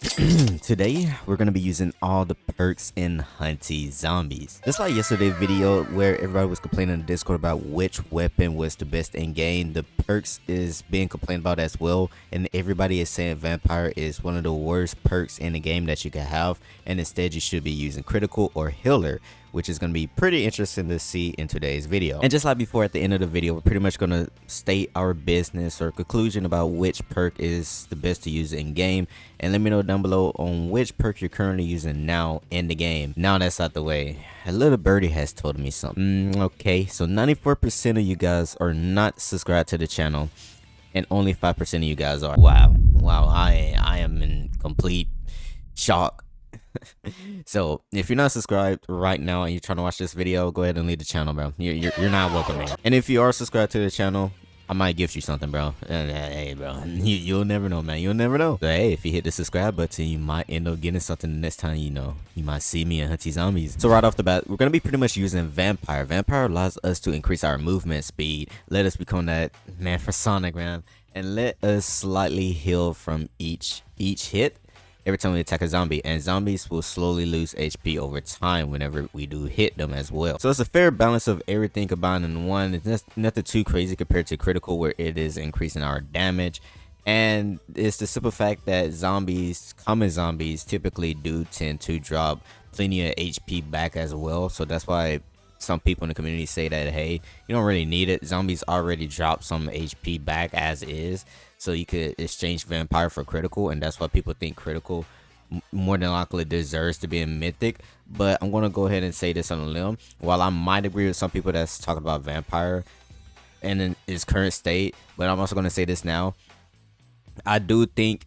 Today we're gonna be using all the perks in Hunty Zombies. Just like yesterday's video where everybody was complaining in the Discord about which weapon was the best in game, the perks is being complained about as well, and everybody is saying vampire is one of the worst perks in the game that you can have, and instead you should be using critical or healer, which is going to be pretty interesting to see in today's video. And just like before, at the end of the video, we're pretty much going to state our business or conclusion about which perk is the best to use in game, and let me know down below on which perk you're currently using now in the game. Now that's out the way, a little birdie has told me something. Okay, so 94% of you guys are not subscribed to the channel, and only 5% of you guys are. Wow, I am in complete shock. So if you're not subscribed right now and you're trying to watch this video, go ahead and leave the channel, bro. You're not welcome, man. And if you are subscribed to the channel, I might gift you something, bro. Hey, bro, you'll never know, man. You'll never know. So, hey, if you hit the subscribe button, you might end up getting something the next time. You might see me in Hunty Zombies. So right off the bat, we're gonna be pretty much using vampire. Vampire allows us to increase our movement speed, let us become that man for Sonic, man, and let us slightly heal from each hit every time we attack a zombie, and zombies will slowly lose HP over time whenever we do hit them as well. So it's a fair balance of everything combined in one. It's nothing too crazy compared to critical, where it is increasing our damage, and it's the simple fact that common zombies typically do tend to drop plenty of HP back as well. So that's why some people in the community say that, hey, you don't really need it. Zombies already drop some HP back as is, so you could exchange vampire for critical, and that's why people think critical more than likely deserves to be in mythic. But I'm gonna go ahead and say this on a limb. While I might agree with some people that's talking about vampire and in its current state, but I'm also gonna say this now. I do think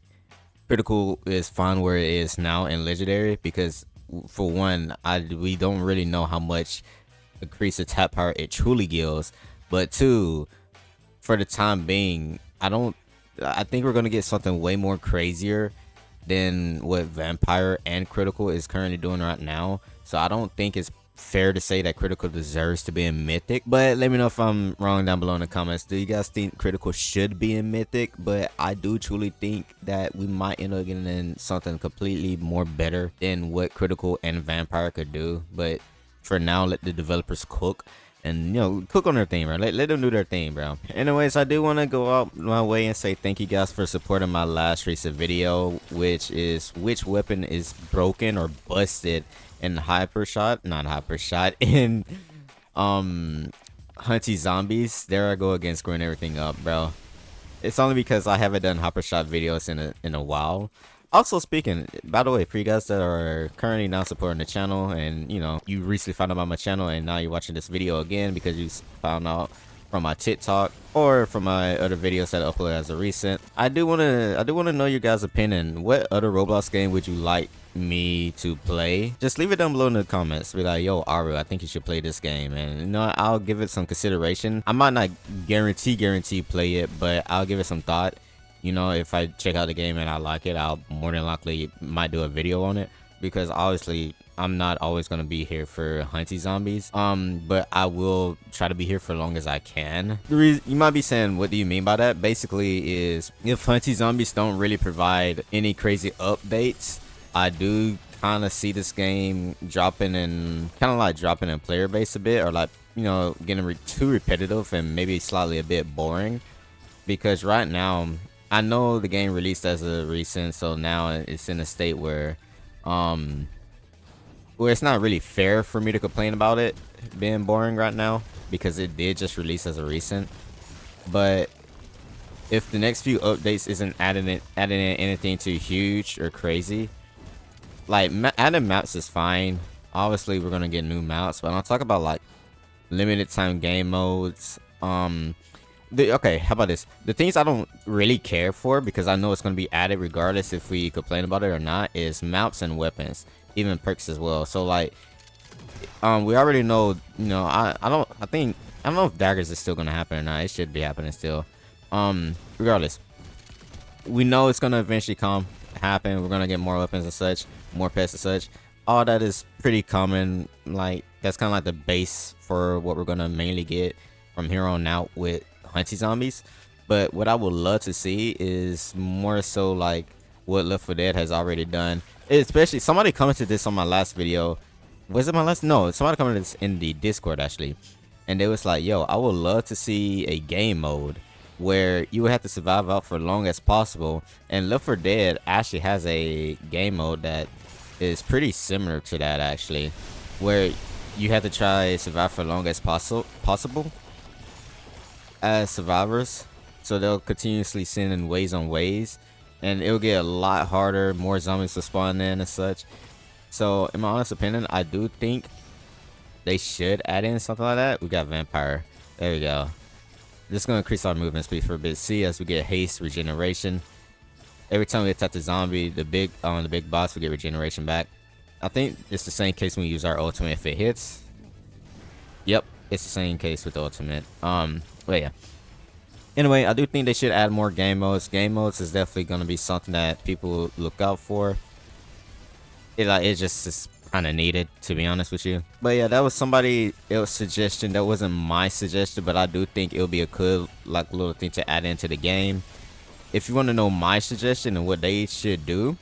critical is fine where it is now in legendary, because for one, we don't really know how much increase attack power it truly gives, but two, for the time being, I think we're gonna get something way more crazier than what vampire and critical is currently doing right now. So I don't think it's fair to say that critical deserves to be in mythic, but let me know if I'm wrong down below in the comments. Do you guys think critical should be in mythic? But I do truly think that we might end up getting in something completely more better than what critical and vampire could do. But for now, let the developers cook and cook on their thing, bro. Let them do their thing, bro. Anyways, I do want to go out my way and say thank you guys for supporting my last recent video, which is which weapon is broken or busted in in Hunty Zombies. There I go again, screwing everything up, bro. It's only because I haven't done hyper shot videos in a while. Also, speaking, by the way, for you guys that are currently now supporting the channel, and you recently found out about my channel and now you're watching this video again because you found out from my TikTok or from my other videos that I uploaded as a recent, I do wanna know your guys' opinion. What other Roblox game would you like me to play? Just leave it down below in the comments. Be like, yo, Aru, I think you should play this game, and I'll give it some consideration. I might not guarantee play it, but I'll give it some thought. If I check out the game and I like it, I'll more than likely might do a video on it, because obviously I'm not always going to be here for Hunty Zombies, but I will try to be here for as long as I can. The reason you might be saying, what do you mean by that? Basically is, if Hunty Zombies don't really provide any crazy updates, I do kind of see this game dropping in player base a bit, or getting too repetitive and maybe slightly a bit boring, because right now I know the game released as a recent, so now it's in a state where it's not really fair for me to complain about it being boring right now, because it did just release as a recent. But if the next few updates isn't adding in anything too huge or crazy, like adding maps is fine. Obviously we're gonna get new maps, but I'll talk about like limited time game modes. Okay, how about this? The things I don't really care for, because I know it's going to be added regardless if we complain about it or not, is maps and weapons, even perks as well. So like, we already know, I don't know if daggers is still going to happen or not. It should be happening still. Regardless, we know it's going to eventually happen. We're going to get more weapons and such, more pets and such. All that is pretty common. Like, that's kind of like the base for what we're going to mainly get from here on out with Hunty Zombies. But what I would love to see is more so like what Left 4 Dead has already done. Especially somebody commented this on my last video. Was it my last? No, somebody commented this in the Discord actually, and they was like, "Yo, I would love to see a game mode where you would have to survive out for long as possible." And Left 4 Dead actually has a game mode that is pretty similar to that actually, where you have to try survive for long as possible as survivors. So they'll continuously send in waves on waves, and it'll get a lot harder, more zombies will spawn in and such. So in my honest opinion, I do think they should add in something like that. We got vampire. There we go. This is gonna increase our movement speed for a bit. See, as we get haste, regeneration. Every time we attack the zombie, the big boss, we get regeneration back. I think it's the same case when we use our ultimate if it hits. Yep, it's the same case with the ultimate. But yeah. Anyway, I do think they should add more game modes. Game modes is definitely gonna be something that people look out for. It just is kind of needed, to be honest with you. But yeah, that was somebody else's suggestion. That wasn't my suggestion, but I do think it'll be a good like little thing to add into the game. If you want to know my suggestion and what they should do,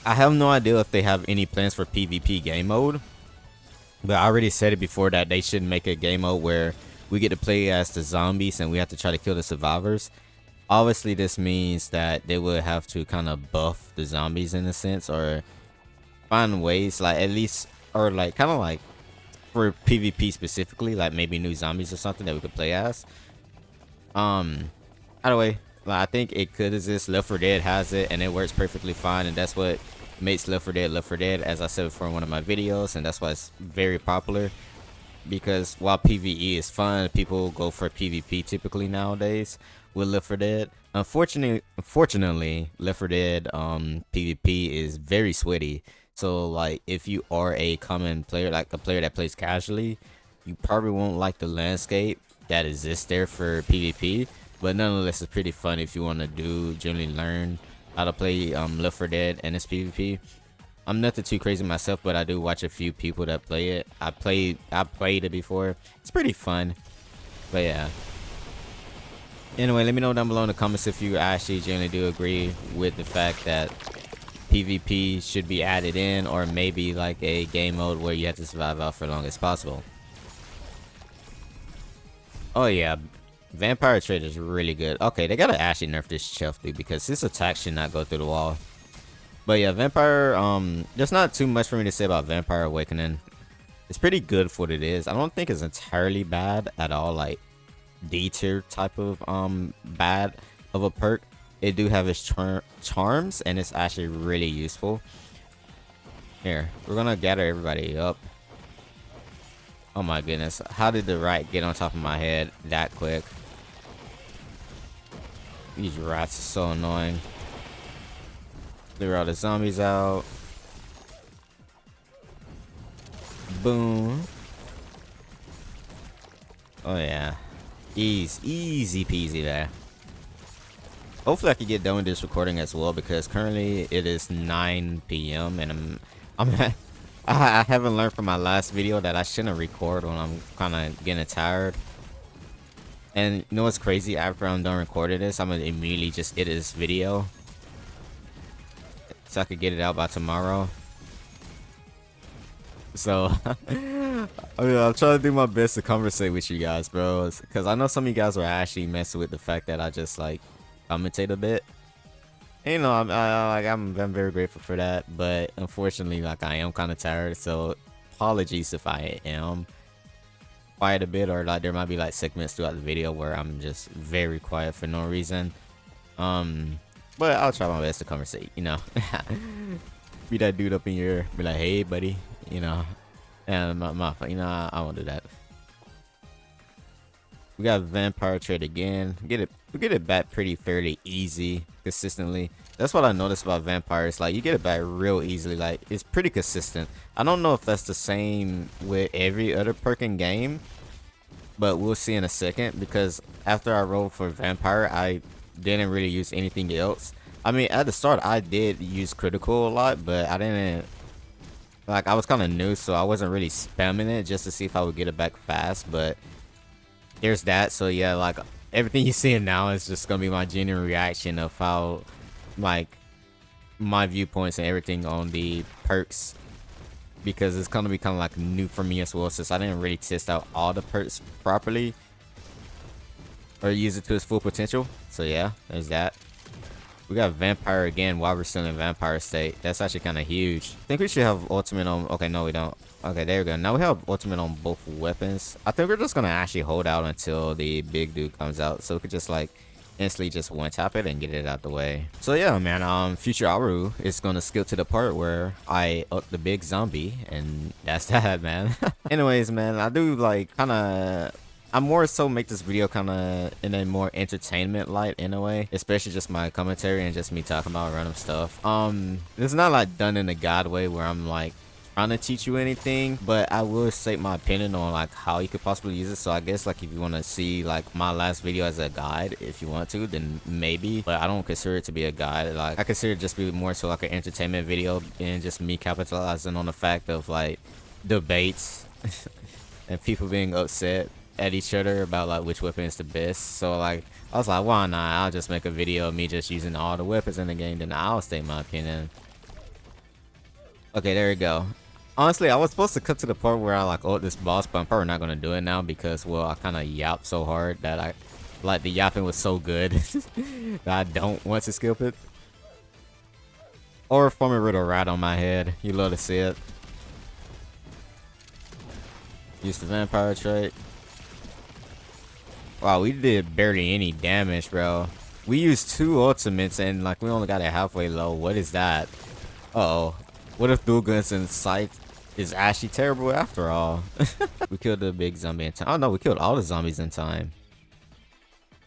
I have no idea if they have any plans for PvP game mode, but I already said it before that they should make a game mode where we get to play as the zombies and we have to try to kill the survivors. Obviously this means that they would have to kind of buff the zombies in a sense, or find ways like at least, or like kind of like for PvP specifically, like maybe new zombies or something that we could play as. Either way, like, I think it could exist. Left 4 Dead has it and it works perfectly fine, and that's what makes Left 4 Dead, as I said before in one of my videos, and that's why it's very popular. Because while PvE is fun, people go for PvP typically nowadays with Left 4 Dead. Unfortunately, Left 4 Dead PvP is very sweaty. So like if you are a common player, like a player that plays casually, you probably won't like the landscape that exists there for PvP. But nonetheless, it's pretty fun if you want to generally learn how to play Left 4 Dead and its PvP. I'm nothing too crazy myself, but I do watch a few people that play it. I played it before. It's pretty fun. But yeah. Anyway, let me know down below in the comments if you actually generally do agree with the fact that PvP should be added in, or maybe like a game mode where you have to survive out for as long as possible. Oh yeah, Vampire Trade is really good. Okay, they gotta actually nerf this shelf dude because his attack should not go through the wall. But yeah, Vampire, there's not too much for me to say about Vampire Awakening. It's pretty good for what it is. I don't think it's entirely bad at all, like D tier type of bad of a perk. It do have its charms, and it's actually really useful. Here, we're gonna gather everybody up. Oh my goodness, how did the rat get on top of my head that quick? These rats are so annoying. Clear all the zombies out. Boom. Oh yeah, easy peasy there. Hopefully I can get done with this recording as well, because currently it is 9 p.m. and I haven't learned from my last video that I shouldn't record when I'm kind of getting tired. And you know what's crazy? After I'm done recording this, I'm gonna immediately just edit this video so I could get it out by tomorrow. So I'm trying to do my best to conversate with you guys, bro, because I know some of you guys were actually messing with the fact that I just like commentate a bit. And, you know, I'm very grateful for that, but unfortunately, like, I am kind of tired, so apologies if I am quiet a bit, or like there might be like segments throughout the video where I'm just very quiet for no reason. But I'll try my best to conversate, you know. Be that dude up in your ear, be like, hey buddy, you know. And you know, I won't do that. We got Vampire Trade again. We get it back pretty fairly easy, consistently. That's what I noticed about Vampires. Like, you get it back real easily. Like, it's pretty consistent. I don't know if that's the same with every other perk in game, but we'll see in a second. Because after I rolled for Vampire, I didn't really use anything else. I mean, at the start, I did use critical a lot, but I didn't. Like, I was kind of new, so I wasn't really spamming it just to see if I would get it back fast. But there's that. So yeah, like everything you're seeing now is just gonna be my genuine reaction of how like my viewpoints and everything on the perks, because it's gonna be kind of like new for me as well, since I didn't really test out all the perks properly or use it to its full potential. So yeah, there's that. We got vampire again while we're still in vampire state. That's actually kind of huge. I think we should have ultimate on. Okay, no, we don't. Okay, there we go. Now we have ultimate on both weapons. I think we're just gonna actually hold out until the big dude comes out, so we could just like instantly just one tap it and get it out the way. So yeah, man, future Aru is gonna skill to the part where I up the big zombie, and that's that, man. Anyways, man, I do like kind of, I more so make this video kind of in a more entertainment light in a way, especially just my commentary and just me talking about random stuff. It's not like done in a god way where I'm like trying to teach you anything, but I will state my opinion on like how you could possibly use it. So I guess like if you want to see like my last video as a guide, if you want to, then maybe, but I don't consider it to be a guide. Like I consider it just be more so like an entertainment video, and just me capitalizing on the fact of like debates and people being upset at each other about like which weapon is the best. So like I was like, why not, I'll just make a video of me just using all the weapons in the game, then I'll state my opinion. Okay, there we go. Honestly, I was supposed to cut to the part where I like ult this boss, but I'm probably not gonna do it now because, well, I kind of yapped so hard that I like the yapping was so good that I don't want to skip it. Or form a riddle right on my head. You love to see it. Use the vampire trait. Wow, we did barely any damage, bro. We used 2 ultimates and like we only got it halfway low. What is that? Uh-oh. What if dual guns in sight is actually terrible after all? We killed the big zombie in time. Oh no, we killed all the zombies in time.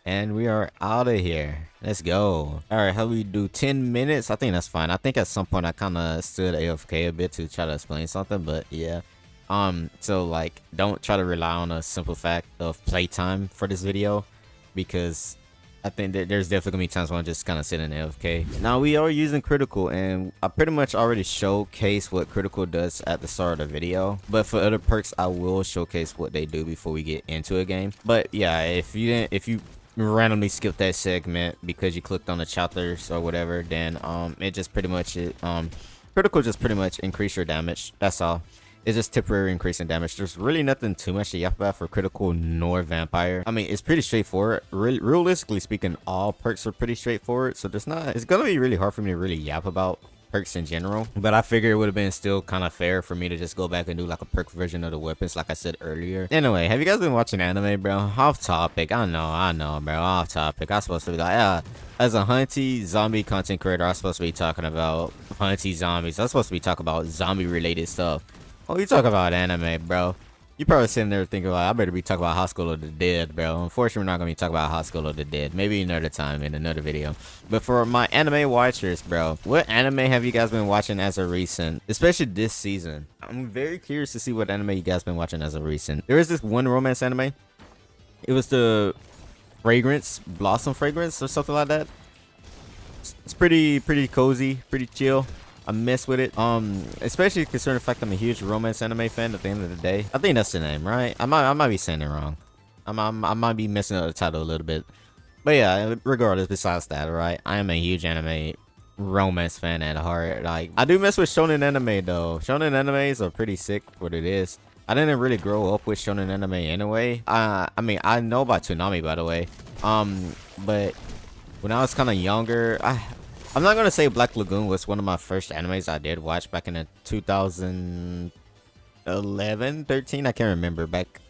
And we are out of here. Let's go. Alright, how we do 10 minutes? I think that's fine. I think at some point I kind of stood AFK a bit to try to explain something, but yeah. So like don't try to rely on a simple fact of playtime for this video, because I think that there's definitely gonna be times when I just kind of sit in AFK. Now we are using critical, and I pretty much already showcased what critical does at the start of the video, but for other perks I will showcase what they do before we get into a game. But yeah, if you randomly skip that segment because you clicked on the chapters or whatever, then it just pretty much critical just pretty much increase your damage. That's all. It's just temporary increase in damage. There's really nothing too much to yap about for critical nor vampire. I mean, it's pretty straightforward. Realistically speaking, all perks are pretty straightforward, so it's gonna be really hard for me to really yap about perks in general. But I figure it would have been still kind of fair for me to just go back and do like a perk version of the weapons like I said earlier. Anyway, have you guys been watching anime, bro? Off topic. I know, bro. Off topic. I'm supposed to be like, yeah, as a Hunty zombie content creator, I'm supposed to be talking about Hunty zombies. I'm supposed to be talking about zombie related stuff. Oh, you talk about anime, bro. You probably sitting there thinking like, I better be talking about Hospital of the Dead, bro. Unfortunately, we're not gonna be talking about Hospital of the Dead. Maybe another time in another video. But for my anime watchers, bro, what anime have you guys been watching as of recent? Especially this season. I'm very curious to see what anime you guys been watching as of recent. There is this one romance anime. It was the Blossom Fragrance or something like that. It's pretty cozy, pretty chill. I mess with it, especially considering the fact I'm a huge romance anime fan at the end of the day. I think that's the name, right? I might be saying it wrong. I might be messing up the title a little bit. But yeah, regardless, besides that, right? I am a huge anime romance fan at heart. Like, I do mess with shonen anime though. Shonen animes are pretty sick for what it is. I didn't really grow up with shonen anime anyway. I mean, I know about Toonami, by the way. But when I was kind of younger, I'm not gonna say Black Lagoon was one of my first animes I did watch back in the 2011, 13. I can't remember. Back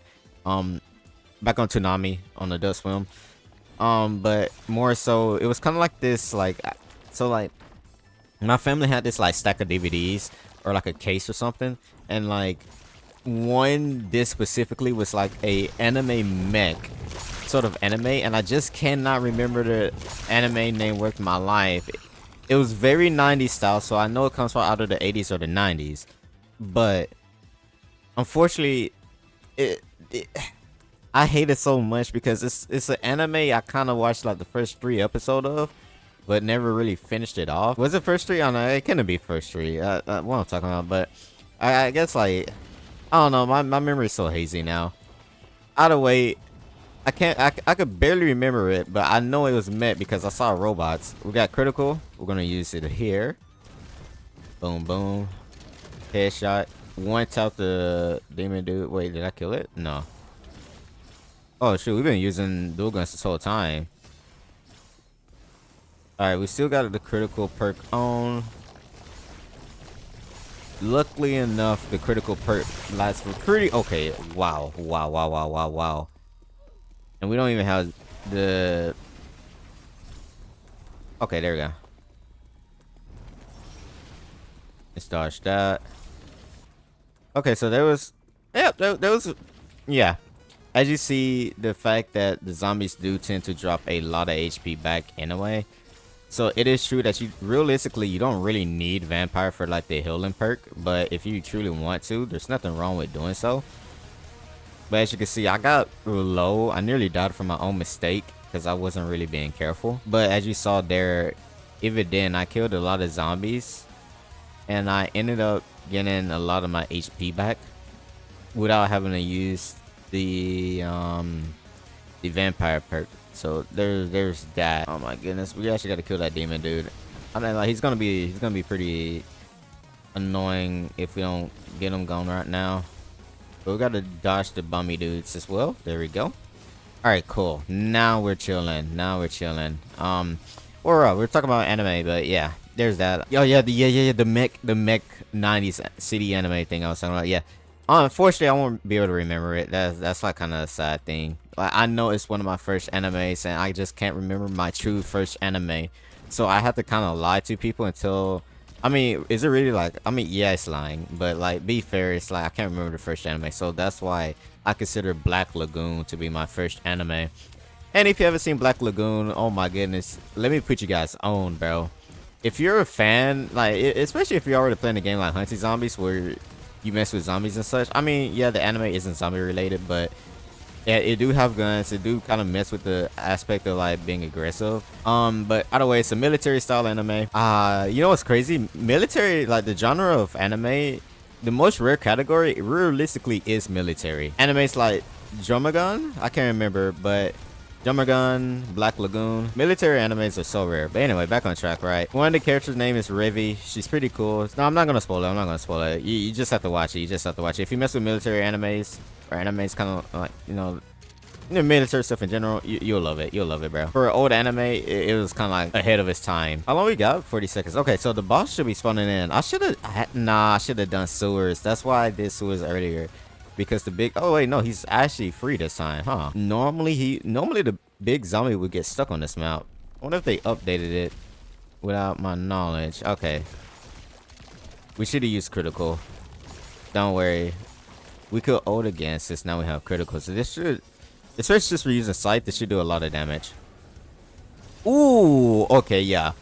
on Toonami on Adult Swim. But more so, it was kind of like this, like, so like, my family had this like stack of DVDs or like a case or something, and like one disc specifically was like a anime mech sort of anime, and I just cannot remember the anime name worth my life. It was very 90s style, so I know it comes from out of the 80s or the 90s. But unfortunately, I hate it so much because it's an anime I kind of watched like the first 3 episodes of, but never really finished it off. Was it first 3? I don't know. It couldn't be first 3. What I'm talking about, but I guess like, I don't know. My memory is so hazy now. Either way, I could barely remember it, but I know it was met because I saw robots. We got critical. We're gonna use it here. Boom, boom. Headshot. One tap the demon dude. Wait, did I kill it? No. Oh, shoot. We've been using dual guns this whole time. Alright, we still got the critical perk on. Luckily enough, the critical perk lasts for pretty... Okay, wow. Wow, wow, wow, wow, wow. And we don't even have the... Okay, there we go. Let's dodge that. Okay, so there was... Yeah, there was... Yeah. As you see, the fact that the zombies do tend to drop a lot of HP back anyway. So it is true that you realistically you don't really need vampire for like the healing perk, but if you truly want to, there's nothing wrong with doing so. But as you can see, I got low. I nearly died from my own mistake because I wasn't really being careful. But as you saw there, even then I killed a lot of zombies and I ended up getting a lot of my HP back without having to use the vampire perk. So there's that. Oh my goodness, we actually got to kill that demon dude. I mean, like he's gonna be pretty annoying if we don't get him gone right now. But we got to dodge the bummy dudes as well. There we go. All right, cool. Now we're chilling. We're talking about anime, but yeah, there's that. Oh yeah, the mech 90s city anime thing I was talking about. Yeah. Unfortunately, I won't be able to remember it. That's like kind of a sad thing. Like I know it's one of my first animes, and I just can't remember my true first anime. So I have to kind of lie to people until. I mean, is it really like? I mean, yeah, it's lying, but like, be fair, it's like I can't remember the first anime. So that's why I consider Black Lagoon to be my first anime. And if you haven't seen Black Lagoon, oh my goodness, let me put you guys on, bro. If you're a fan, like especially if you're already playing a game like Hunty Zombies, where you mess with zombies and such. I mean, yeah, the anime isn't zombie related, but yeah, it do have guns. It do kind of mess with the aspect of like being aggressive. But either way, it's a military style anime. You know what's crazy? Military, like the genre of anime, the most rare category realistically is military. Animes like Dromagon, I can't remember, but Dromagon, Black Lagoon, military animes are so rare. But anyway, back on track, right? One of the characters' name is Revi. She's pretty cool. No, I'm not gonna spoil it. You just have to watch it. If you mess with military animes or animes kind of like, you know, military stuff in general, you'll love it. You'll love it, bro. For an old anime, it was kind of like ahead of its time. How long we got? 40 seconds. Okay, so the boss should be spawning in. I should have done sewers. That's why I did sewers earlier. Because the big... Oh, wait, no. He's actually free this time, huh? Normally the big zombie would get stuck on this map. I wonder if they updated it without my knowledge. Okay. We should have used critical. Don't worry. We could ult again since now we have critical. So this should... Especially just for using sight, this should do a lot of damage. Ooh! Okay, yeah.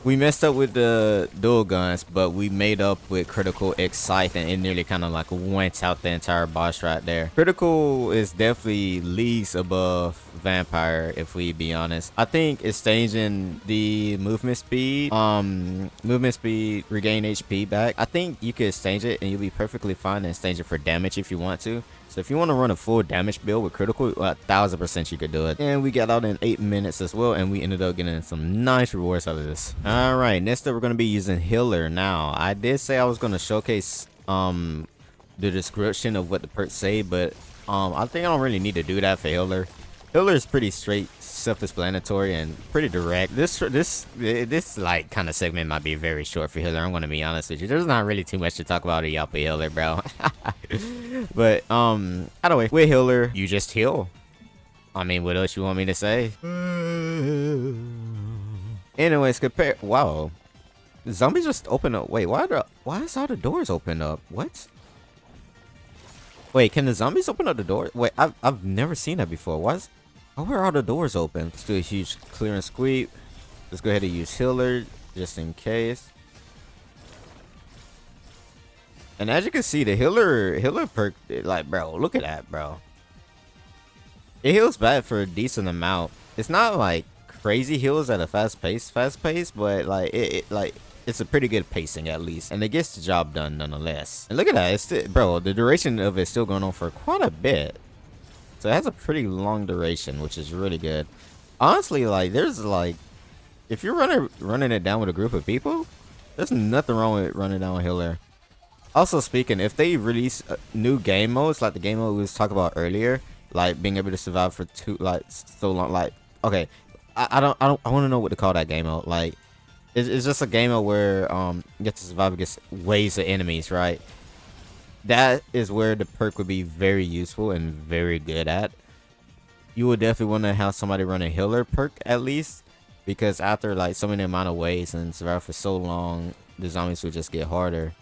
We messed up with the dual guns, but we made up with critical excite, and it nearly kind of like went out the entire boss right there. Critical is definitely leagues above vampire, if we be honest. I think it's changing the movement speed, regain HP back. I think you could exchange it and you'll be perfectly fine and exchange it for damage if you want to. So if you want to run a full damage build with critical, 1000% you could do it. And we got out in 8 minutes as well, and we ended up getting some nice rewards out of this. All right, next up we're going to be using healer now. I did say I was going to showcase the description of what the perks say, but I think I don't really need to do that for healer. Healer is pretty straight, self-explanatory, and pretty direct. This like kind of segment might be very short for healer. I'm gonna be honest with you. There's not really too much to talk about a healer, bro. But either way, with healer, you just heal. I mean, what else you want me to say? Anyways, compare. Wow, zombies just open up. Wait, why is all the doors open up? What? Wait, can the zombies open up the door? Wait, I've never seen that before. Why are all the doors open? Let's do a huge clear and sweep. Let's go ahead and use healer just in case. And as you can see, the healer perk, like, bro, look at that, bro. It heals bad for a decent amount. It's not like crazy heals at a fast pace, but like it's a pretty good pacing at least, and it gets the job done nonetheless. And look at that, it's still, bro, the duration of it's still going on for quite a bit. So it has a pretty long duration, which is really good. Honestly, like, there's like, if you're running it down with a group of people, There's nothing wrong with running downhill there. Also speaking, if they release new game modes, like the game mode we was talking about earlier, like being able to survive for so long, like, okay, I want to know what to call that game mode. Like, it's just a game mode where you get to survive against waves of enemies, right? That is where the perk would be very useful and very good at. You would definitely want to have somebody run a healer perk at least, because after like so many amount of waves and survive for so long, the zombies would just get harder.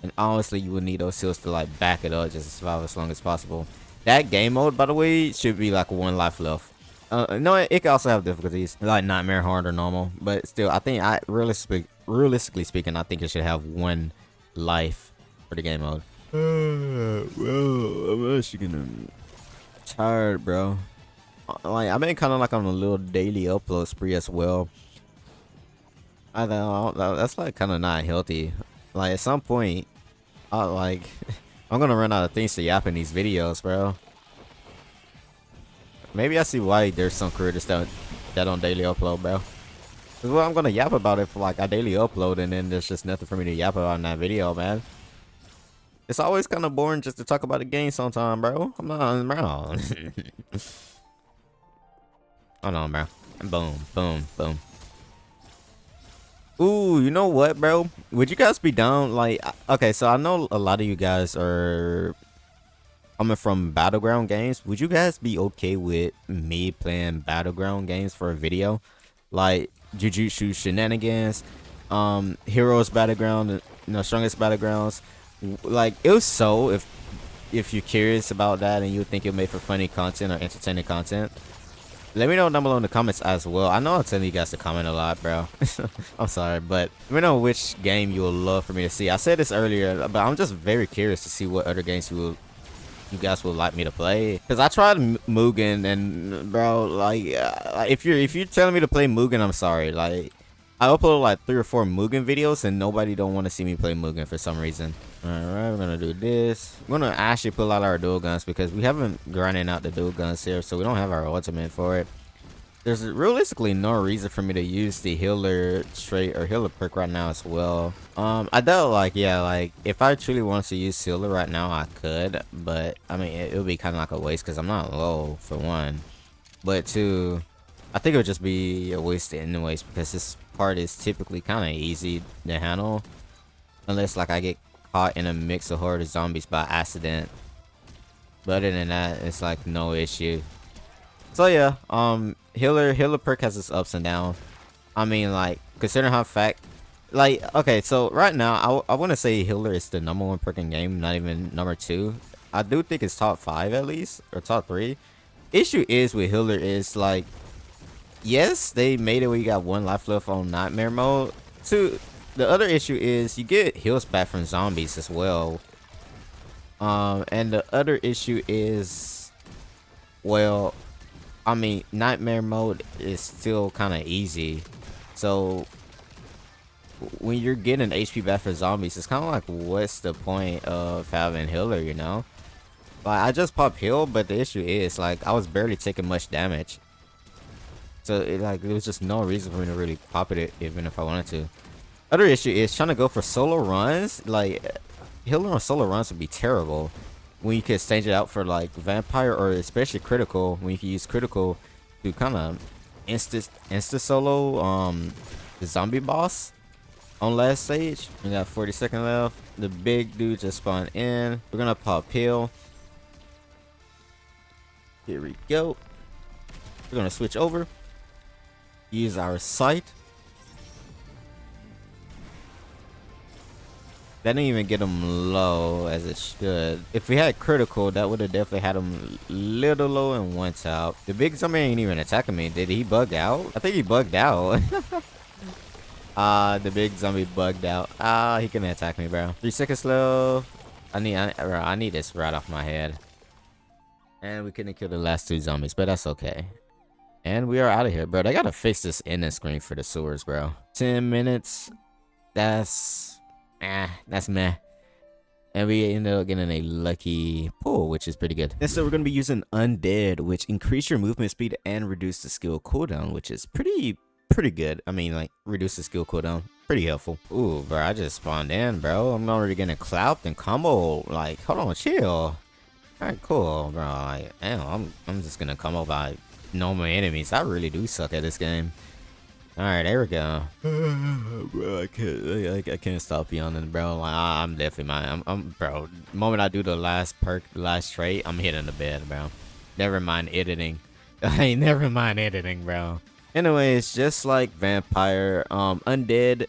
And honestly, you would need those heals to like back it up just to survive as long as possible. That game mode, by the way, should be like 1 life left. No, it can also have difficulties like nightmare, hard, or normal. But still, I think realistically speaking, I think it should have 1 life for the game mode. Well, I'm actually gonna tired, bro. Like I've been kind of like on a little daily upload spree as well. I know that's like kind of not healthy. Like at some point, like I'm gonna run out of things to yap in these videos, bro. Maybe I see why there's some creators that don't daily upload, bro. Cause well, I'm gonna yap about it for like I daily upload, and then there's just nothing for me to yap about in that video, man. It's always kind of boring just to talk about the game sometime, bro. Come on, bro. Hold on, bro. Boom, boom, boom. Ooh, you know what, bro? Would you guys be down? Like, okay, so I know a lot of you guys are coming from battleground games. Would you guys be okay with me playing battleground games for a video? Like Jujutsu Shenanigans, Heroes Battleground, you know, Strongest Battlegrounds. Like, if you're curious about that and you think it'll make for funny content or entertaining content, let me know down below in the comments as well. I know I'm telling you guys to comment a lot, bro. I'm sorry, but let me know which game you would love for me to see. I said this earlier, but I'm just very curious to see what other games you guys would like me to play. Cause I tried Mugen, and bro, like if you're telling me to play Mugen, I'm sorry. Like I uploaded like 3 or 4 Mugen videos, and nobody don't want to see me play Mugen for some reason. Alright, we're gonna do this. We're gonna actually pull out our dual guns because we haven't grinded out the dual guns here, so we don't have our ultimate for it. There's realistically no reason for me to use the healer trait or healer perk right now as well. I doubt, like, yeah, like if I truly wanted to use healer right now, I could, but I mean it would be kind of like a waste because I'm not low for 1, but 2, I think it would just be a waste anyways because this part is typically kind of easy to handle unless like I get caught in a mix of horde zombies by accident. But other than that, it's like no issue. So yeah, healer perk has its ups and downs. I mean, like considering how like, okay, so right now I want to say healer is the #1 perk in game, not even number 2. I do think it's top 5 at least, or top 3. Issue is with healer is like, yes, they made it where you got 1 life left on nightmare mode. 2, the other issue is you get heals back from zombies as well. And the other issue is, well, I mean, nightmare mode is still kind of easy. So when you're getting HP back for zombies, it's kind of like, what's the point of having healer, you know? Like, I just popped heal, but the issue is, like, I was barely taking much damage. So, there was just no reason for me to really pop it even if I wanted to. Other issue is trying to go for solo runs. Like, healer on solo runs would be terrible when you can stage it out for like vampire or especially critical, when you can use critical to kind of insta solo the zombie boss on last stage. We got 40 seconds left. The big dude just spawned in. We're gonna pop heal. Here we go. We're gonna switch over, use our sight. That didn't even get him low as it should. If we had critical, that would have definitely had him little low and 1 tap. The big zombie ain't even attacking me. Did he bug out? I think he bugged out. The big zombie bugged out. He couldn't attack me, bro. 3 seconds left. I need this right off my head. And we couldn't kill the last 2 zombies, but that's okay. And we are out of here, bro. They gotta fix this ending screen for the sewers, bro. 10 minutes. That's meh. And we ended up getting a lucky pull, which is pretty good. And so we're going to be using Undead, which increase your movement speed and reduce the skill cooldown, which is pretty good. I mean, like, reduce the skill cooldown. pretty helpful. Ooh, bro, I just spawned in, bro. I'm already getting clapped and combo. Like, hold on, chill. All right, cool, bro. Like, damn, I'm just gonna combo by normal enemies. I really do suck at this game. All right, there we go. Bro, I can't stop yawning, bro. Like, I'm definitely bro. The moment I do the last perk, the last trait, I'm hitting the bed, bro. Never mind editing. Never mind editing, bro. Anyways, just like Vampire, Undead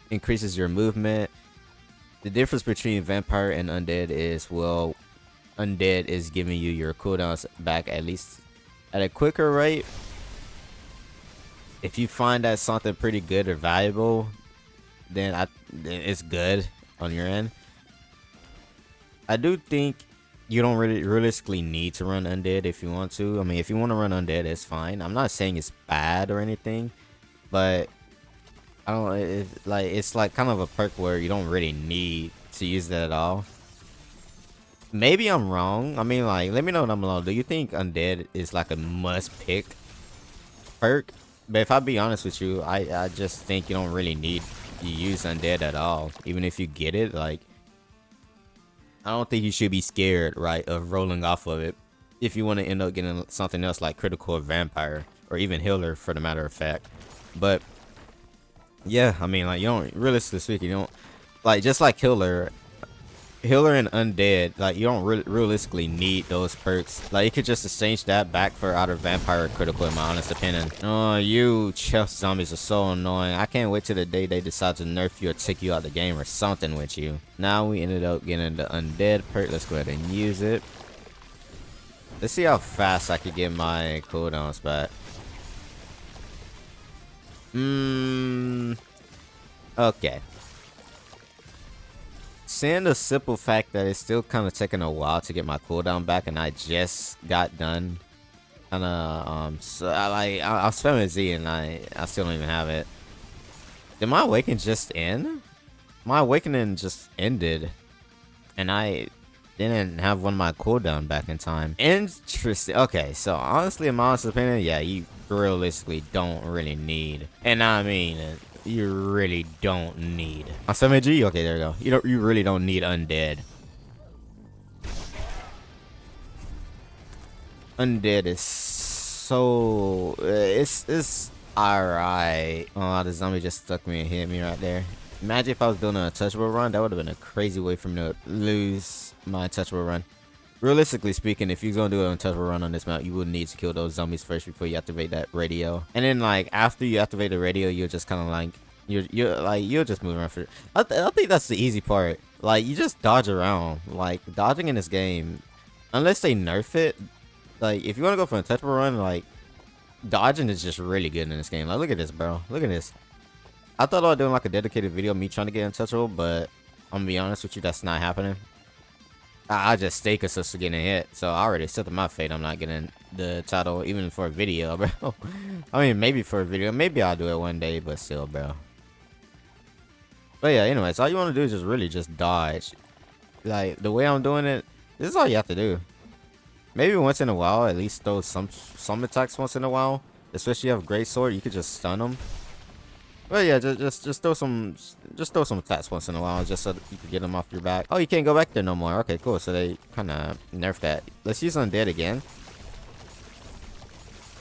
increases your movement. The difference between Vampire and Undead is, well, Undead is giving you your cooldowns back at least at a quicker rate. If you find that something pretty good or valuable, then it's good on your end. I do think you don't really realistically need to run Undead if you want to. I mean, if you want to run Undead, it's fine. I'm not saying it's bad or anything, but I don't. It's like kind of a perk where you don't really need to use that at all. Maybe I'm wrong. I mean, like, let me know down below. Do you think Undead is like a must pick perk? But if I be honest with you, I just think you don't really need to use Undead at all. Even if you get it, like, I don't think you should be scared, right, of rolling off of it if you want to end up getting something else like Critical or Vampire or even Healer for the matter of fact. But yeah, I mean, like, you don't, realistically speaking, you don't, like, just like Healer and Undead, like, you don't realistically need those perks. Like, you could just exchange that back for either Vampire or Critical, in my honest opinion. Oh, you chest zombies are so annoying. I can't wait till the day they decide to nerf you or take you out the game or something with you. Now we ended up getting the Undead perk. Let's go ahead and use it. Let's see how fast I can get my cooldowns back. Okay. Seeing the simple fact that it's still kind of taking a while to get my cooldown back, and I just got done, kind of so I was spamming Z and I still don't even have it. Did my awakening just end? My awakening just ended, and I didn't have one of my cooldown back in time. Interesting. Okay, so honestly, in my honest opinion, yeah, you realistically don't really need, and I mean it. You really don't need. On 7G? Okay, there you go. You really don't need Undead. Undead is so it's alright. Oh, the zombie just stuck me and hit me right there. Imagine if I was doing a untouchable run. That would have been a crazy way for me to lose my untouchable run. Realistically speaking, if you're gonna do an untouchable run on this map, you would need to kill those zombies first before you activate that radio. And then, like, after you activate the radio, you're just kind of like you'll just move around for. I think that's the easy part. Like, you just dodge around. Like, dodging in this game, unless they nerf it. Like, if you want to go for an untouchable run, like, dodging is just really good in this game. Like, look at this, bro. Look at this. I thought about doing like a dedicated video of me trying to get untouchable, but I'm gonna be honest with you, that's not happening. I just stay consistent to getting hit, so I already accepted my fate. I'm not getting the title even for a video, bro. I mean, maybe for a video, maybe I'll do it one day, but still, bro. But yeah, anyways, all you want to do is just really just dodge. Like, the way I'm doing it, this is all you have to do. Maybe once in a while, at least throw some attacks once in a while. Especially if you have great sword, you could just stun them. But yeah, just throw some attacks once in a while, just so that you can get them off your back. Oh, you can't go back there no more. Okay, cool. So they kind of nerfed that. Let's use Undead again.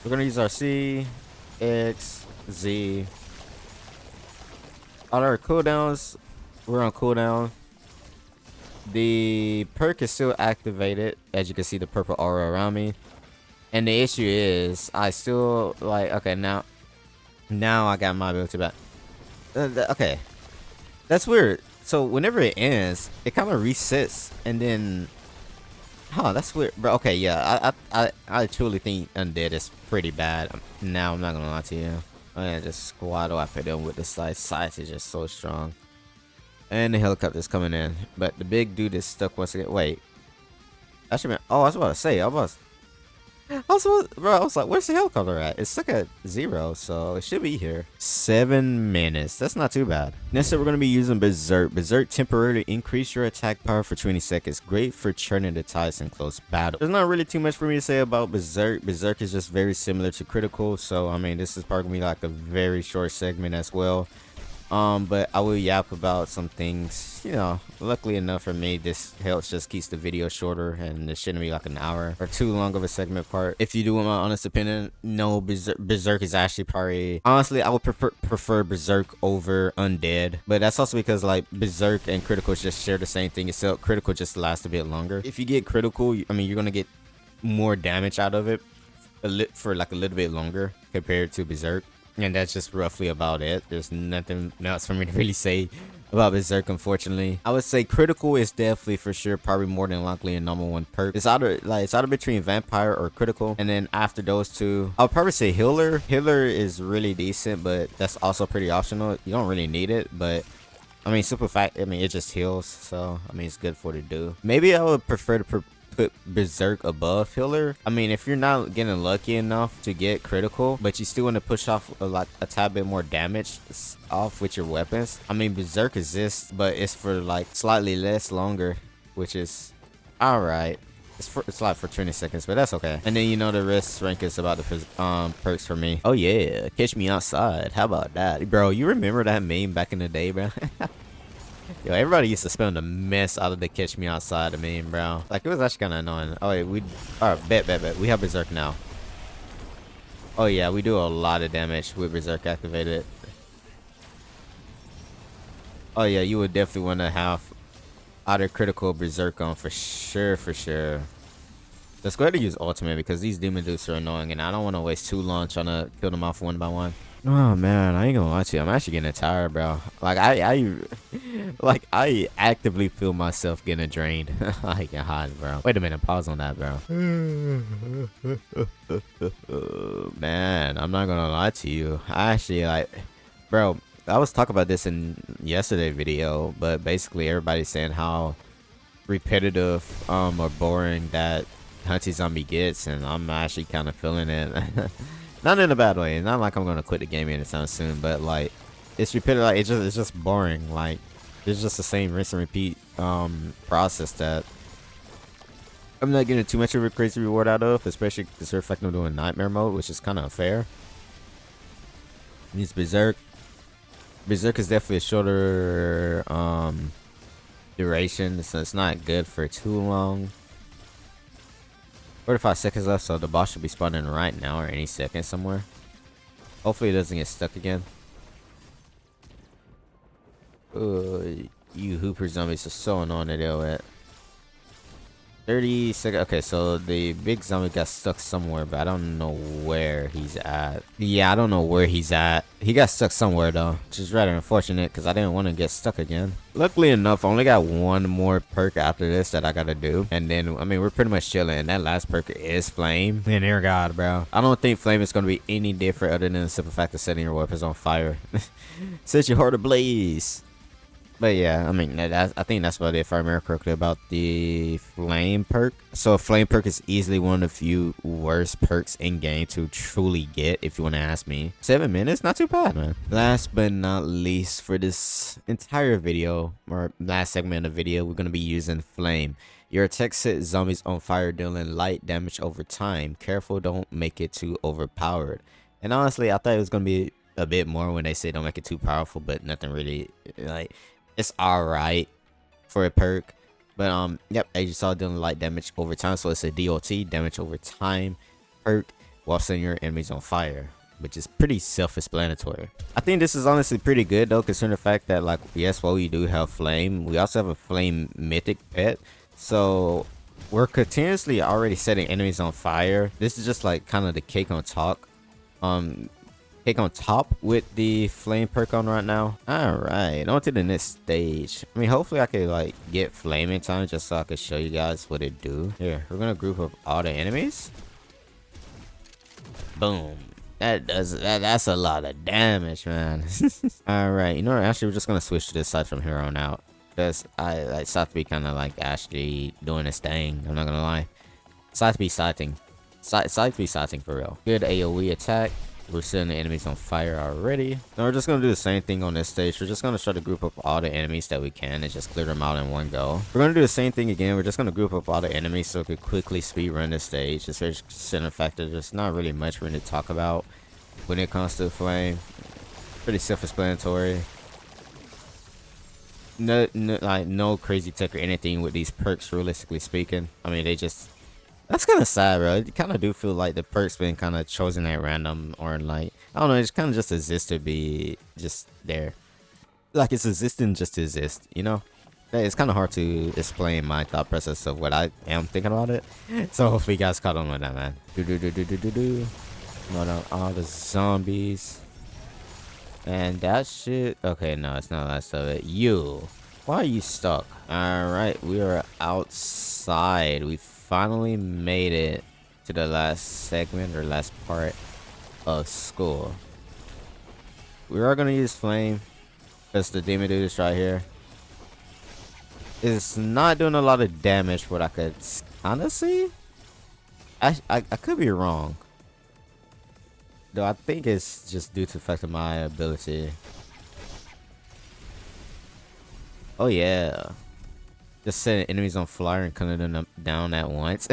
We're gonna use our C, X, Z. All our cooldowns, we're on cooldown. The perk is still activated, as you can see the purple aura around me. And the issue is, I still like. Okay, now I got my ability back. Okay, that's weird. So whenever it ends, it kind of resets, and then, that's weird, bro. Okay, yeah, I truly think Undead is pretty bad. Now I'm not gonna lie to you. Oh yeah, just squad after them with the size is just so strong. And the helicopter's coming in, but the big dude is stuck once again. Wait, actually, oh, I was about to say, bro, I was like, where's the helicopter at? It's stuck at 0, so it should be here. 7 minutes. That's not too bad. Next up, we're going to be using Berserk. Berserk temporarily increase your attack power for 20 seconds. Great for churning the tides in close battle. There's not really too much for me to say about Berserk. Berserk is just very similar to Critical, so I mean, this is probably going to be like a very short segment as well. But I will yap about some things, you know. Luckily enough for me, this helps just keeps the video shorter, and it shouldn't be like an hour or too long of a segment part. If you do want my honest opinion, no, Berserk is actually probably, honestly, I would prefer Berserk over Undead. But that's also because like Berserk and Critical just share the same thing, except Critical just lasts a bit longer. If you get Critical, I mean, you're gonna get more damage out of it for like a little bit longer compared to Berserk. And that's just roughly about it. There's nothing else for me to really say about Berserk, unfortunately. I would say Critical is definitely for sure probably more than likely a #1 perk. It's either between Vampire or Critical, and then after those two, I'll probably say Healer. Healer is really decent, but that's also pretty optional. You don't really need it, but I mean, simple fact, I mean, it just heals, so I mean, it's good for it to do. Maybe I would prefer to put Berserk above Healer. I mean, if you're not getting lucky enough to get Critical, but you still want to push off a tad bit more damage off with your weapons, I mean, Berserk exists, but it's for like slightly less longer, which is all right. It's like for 20 seconds, but that's okay. And then, you know, the rest rank is about the perks for me. Oh yeah, catch me outside. How about that, bro? You remember that meme back in the day, bro? Yo, everybody used to spam the mess out of the catch me outside meme, bro. Like, it was actually kind of annoying. Oh, wait, alright, bet. We have Berserk now. Oh, yeah, we do a lot of damage with Berserk activated. Oh, yeah, you would definitely want to have either Critical Berserk on for sure, Let's go ahead and use Ultimate because these Demon Dukes are annoying and I don't want to waste too long trying to kill them off one by one. Oh man, I ain't gonna lie to you, I'm actually getting tired, bro. Like I actively feel myself getting drained. Like, God, bro. Wait a minute, pause on that, bro. Man, I'm not gonna lie to you. I actually, like, bro, I was talking about this in yesterday's video, but basically everybody's saying how repetitive or boring that Hunty Zombie gets, and I'm actually kind of feeling it. Not in a bad way. It's not like I'm gonna quit the game anytime soon, but like, it's repetitive. Like, it's just boring. Like, it's just the same rinse and repeat process that I'm not getting too much of a crazy reward out of, especially because they're effective doing nightmare mode, which is kind of unfair. Needs Berserk. Berserk is definitely a shorter duration, so it's not good for too long. 45 seconds left, so the boss should be spawning right now or any second somewhere. Hopefully it doesn't get stuck again. You Hooper zombies are so annoying to deal with. 30 seconds. Okay, so the big zombie got stuck somewhere, but I don't know where he's at. Yeah, I don't know where he's at. He got stuck somewhere though, which is rather unfortunate because I didn't want to get stuck again. Luckily enough, I only got one more perk after this that I gotta do, and then I mean we're pretty much chilling. And that last perk is Flame. And dear God, bro, I don't think Flame is gonna be any different other than the simple fact of setting your weapons on fire. Set your heart ablaze. But yeah, I mean, I think that's about it if I remember correctly about the Flame perk. So Flame perk is easily one of the few worst perks in game to truly get, if you want to ask me. 7 minutes, not too bad, man. Last but not least, for this entire video, or last segment of the video, we're going to be using Flame. Your attack set zombies on fire, dealing light damage over time. Careful, don't make it too overpowered. And honestly, I thought it was going to be a bit more when they say don't make it too powerful, but nothing really, like, it's alright for a perk. But yep, as you saw, dealing light damage over time, so it's a DOT, damage over time perk while setting your enemies on fire, which is pretty self-explanatory. I think this is honestly pretty good though, considering the fact that, like, yes, while we do have Flame, we also have a Flame Mythic pet, so we're continuously already setting enemies on fire. This is just like kind of the cake on top with the Flame perk on right now. All right, on to the next stage. I mean, hopefully I could like get Flame in time just so I could show you guys what it do. Here, we're gonna group up all the enemies. Boom. That's a lot of damage, man. All right, you know what, actually we're just gonna switch to this side from here on out, because I like Scythe kind of like actually doing this thing. I'm not gonna lie, Scythe be sighting for real. Good AoE attack. We're setting the enemies on fire already. Now we're just gonna do the same thing on this stage. We're just gonna try to group up all the enemies that we can and just clear them out in one go. We're gonna do the same thing again. We're just gonna group up all the enemies so we could quickly speed run this stage. It's very center factor. There's not really much we're gonna talk about when it comes to Flame. Pretty self-explanatory. like no crazy tech or anything with these perks, realistically speaking. I mean, they just, that's kind of sad, bro. You kind of do feel like the perks been kind of chosen at random, or like, I don't know, it's kind of just exists to be just there. Like it's existing just to exist, you know? It's kind of hard to explain my thought process of what I am thinking about it. So hopefully you guys caught on with that, man. Load up all the zombies. And that shit. Okay, no, it's not the last of it. You. Why are you stuck? Alright, we are outside. We finally made it to the last segment or last part of school. We are gonna use flame. Because the demon dude is right here. It's not doing a lot of damage, what I could kind of see. I could be wrong. Though I think it's just due to the fact of my ability. Oh yeah. Just setting enemies on fire and cutting them down at once.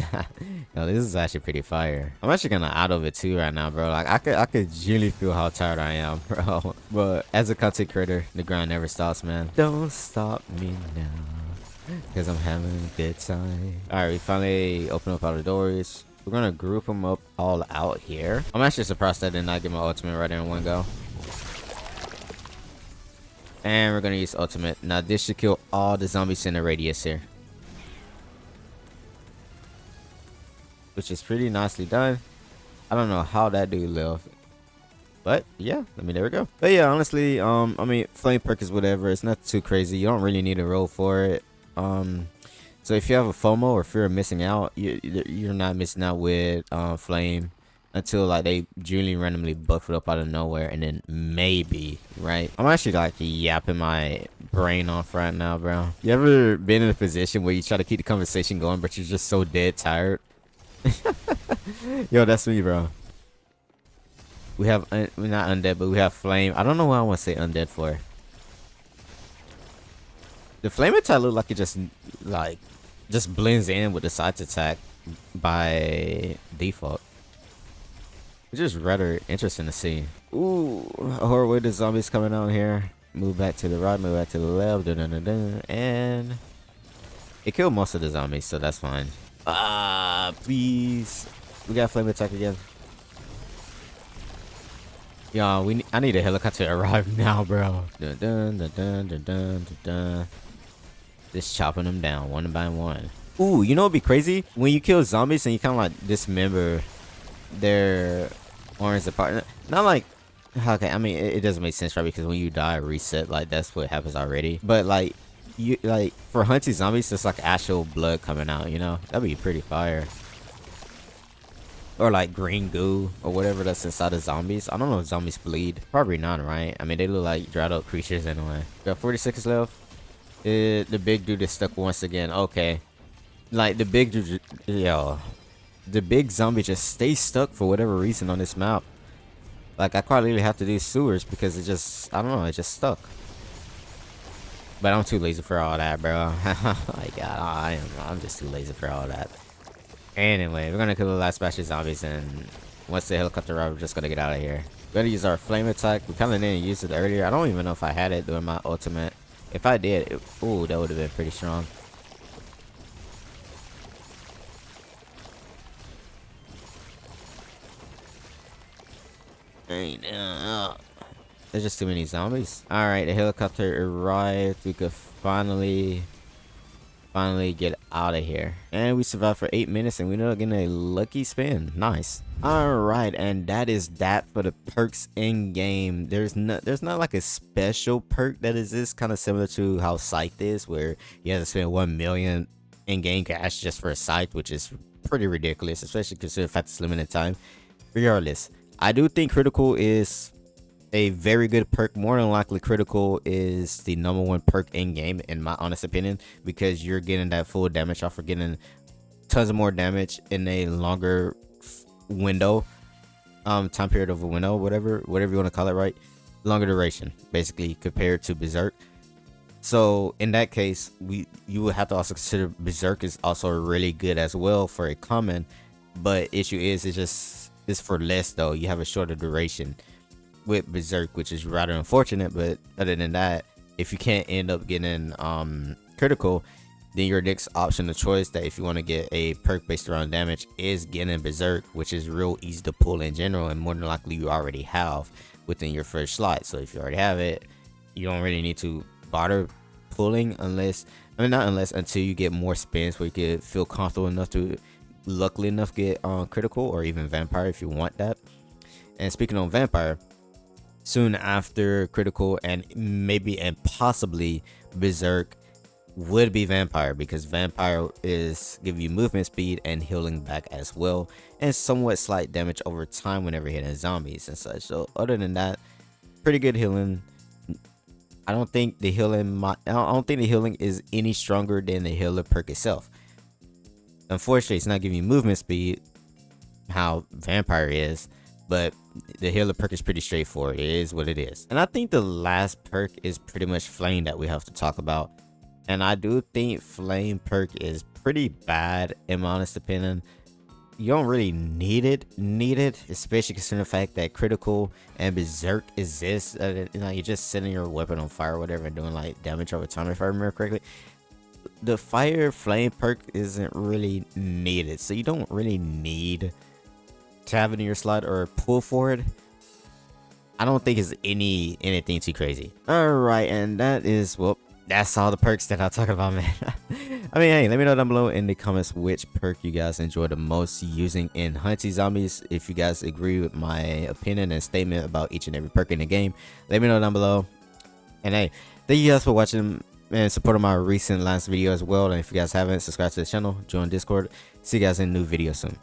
No, this is actually pretty fire. I'm actually gonna out of it too right now, bro. Like I could really feel how tired I am, bro. But as a content creator, the grind never stops, man. Don't stop me now, because I'm having a good time. Alright, we finally open up all the doors. We're gonna group them up all out here. I'm actually surprised I did not get my ultimate right there in one go. And we're gonna use ultimate. Now this should kill all the zombies in the radius here, which is pretty nicely done. I don't know how that dude lived, but yeah, I mean, there we go. But yeah, honestly, I mean, flame perk is whatever. It's not too crazy. You don't really need to roll for it. So if you have a FOMO or fear of missing out, you're not missing out with flame until like they genuinely randomly buff it up out of nowhere, and then maybe, right? I'm actually like yapping my brain off right now, bro. You ever been in a position where you try to keep the conversation going, but you're just so dead tired? Yo, that's me, bro. We have, we're not undead, but we have flame. I don't know why I want to say undead for. The flame attack look like it just blends in with the sides attack by default. It's just rather interesting to see. Ooh, a horror wave of zombies coming out here. Move back to the right, move back to the left, and it killed most of the zombies, so that's fine. Ah, please. We got flame attack again. Yo, I need a helicopter to arrive now, bro. Just chopping them down one by one. Ooh, you know what'd be crazy? When you kill zombies and you kind of like dismember their arms apart. Not like, okay, I mean, it doesn't make sense, right? Because when you die, reset, like that's what happens already. But like, you like for hunting zombies, it's like actual blood coming out, you know? That'd be pretty fire. Or like green goo or whatever that's inside of zombies. I don't know if zombies bleed. Probably not, right? I mean, they look like dried up creatures anyway. Got 40 seconds left. The big dude is stuck once again. Okay. Like the big dude, yo. The big zombie just stays stuck for whatever reason on this map. Like I quite literally have to do sewers because it just, I don't know, it just stuck. But I'm too lazy for all that, bro. Like I'm just too lazy for all that. Anyway, we're gonna kill the last batch of zombies, and once the helicopter arrives, we're just gonna get out of here. We're gonna use our flame attack. We kinda didn't use it earlier. I don't even know if I had it during my ultimate. If I did, ooh, that would have been pretty strong. There's just too many zombies. Alright, the helicopter arrived. We could finally get out of here. And we survived for 8 minutes, and we ended up getting a lucky spin. Nice. Alright, and that is that for the perks in game. There's not like a special perk that is this kind of similar to how Scythe is, where you have to spend 1 million in-game cash just for a Scythe, which is pretty ridiculous, especially considering the fact it's limited time. Regardless, I do think critical is a very good perk. More than likely, critical is the #1 perk in game, in my honest opinion, because you're getting that full damage off, for getting tons of more damage in a longer window, time period of a window, whatever you want to call it, right? Longer duration, basically, compared to Berserk. So in that case, you would have to also consider Berserk is also really good as well for a common, but issue is it's for less though. You have a shorter duration with Berserk, which is rather unfortunate, but other than that, if you can't end up getting critical, then your next option of choice, that if you want to get a perk based around damage, is getting Berserk, which is real easy to pull in general, and more than likely you already have within your first slot. So if you already have it, you don't really need to bother pulling unless, I mean, not unless, until you get more spins where you could feel comfortable enough to, luckily enough, get critical, or even vampire if you want that. And speaking on vampire, soon after critical and maybe and possibly Berserk would be vampire, because vampire is give you movement speed and healing back as well, and somewhat slight damage over time whenever hitting zombies and such. So other than that, pretty good healing. I don't think the healing is any stronger than the healer perk itself. Unfortunately, it's not giving you movement speed how vampire is, but the healer perk is pretty straightforward. It is what it is. And I think the last perk is pretty much flame that we have to talk about. And I do think flame perk is pretty bad in my honest opinion. You don't really need it, especially considering the fact that critical and berserk exists. You know, you're just setting your weapon on fire or whatever and doing like damage over time, if I remember correctly. The fire flame perk isn't really needed, so you don't really need to have it in your slot or pull for it. I don't think it's anything too crazy. All right, and that is, well, that's all the perks that I'll talk about, man. I mean, hey, let me know down below in the comments which perk you guys enjoy the most using in Hunty Zombies. If you guys agree with my opinion and statement about each and every perk in the game, let me know down below. And hey, thank you guys for watching and supporting my recent last video as well. And if you guys haven't, subscribe to the channel, join Discord. See you guys in a new video soon.